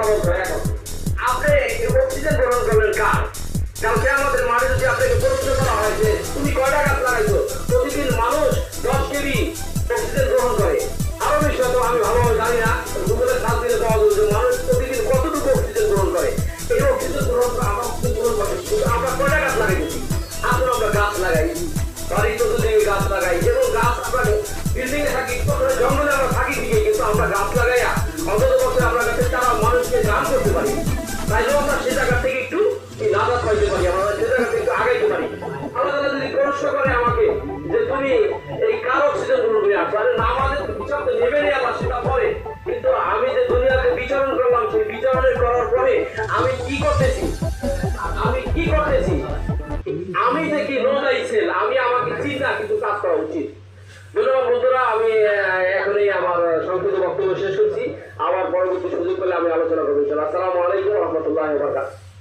কথা বলতে হয় এখন। আপনি অক্সিজেন গ্রহণ করলেন কার? কালকে আমাদের মাঠে যদি আপনাকে প্রশ্ন করা হয় যে তুমি কয়টা গাছ লাগাইছো, প্রতিদিন মানুষ 10 কেজি অক্সিজেন গ্রহণ করে। আরো বেশি হয়তো আমি ভালোভাবে জানি না, গুগলের সার্চ দিলে পাওয়া যাবে যে মানুষ প্রতিদিন কতটুকু অক্সিজেন গ্রহণ করে। এই অক্সিজেন গ্রহণ করে আমরা অক্সিজেন গ্রহণ করি, কিন্তু আমরা কয়টা গাছ লাগাইছি? আসলে আমরা গাছ লাগাই, বাড়ির চতুর্দিকে গাছ লাগাই, এবং গাছ আমরা বিল্ডিং এ থাকি, জঙ্গলে আমরা থাকি ঠিকই, কিন্তু আমরা গাছ লাগাইয়া অন্তত বছর আমরা গাছের চারা মানুষকে দান করতে পারি। তাই জন্য আমরা সে জায়গা থেকে একটু নাজাত পাইতে পারি, আমরা সে জায়গা থেকে একটু আগাইতে পারি। আল্লাহ তাআলা যদি প্রশ্ন করে আমাকে যে তুমি এই কার অক্সিজেন গ্রহণ করে আসো, আরে না, আমাদের বিচার তো নেবেনি আল্লাহ, সেটা পরে। কিন্তু আমি যে দুনিয়াতে বিচরণ করলাম, সেই বিচরণের করার পরে আমি কি করতেছি, আমি কি করতেছি, আমি দেখি নো দাইছেন, আমি আমাকে চিন্তা কিন্তু কাজ করা উচিত। ধন্যবাদ বন্ধুরা, আমি এখনই আমার সংক্ষিপ্ত বক্তব্য শেষ করছি। আবার পরবর্তী সুযোগ পেলে আমি আলোচনা করবো। আসসালামু আলাইকুম ওয়া রাহমাতুল্লাহি ওয়া বারাকাতুহু।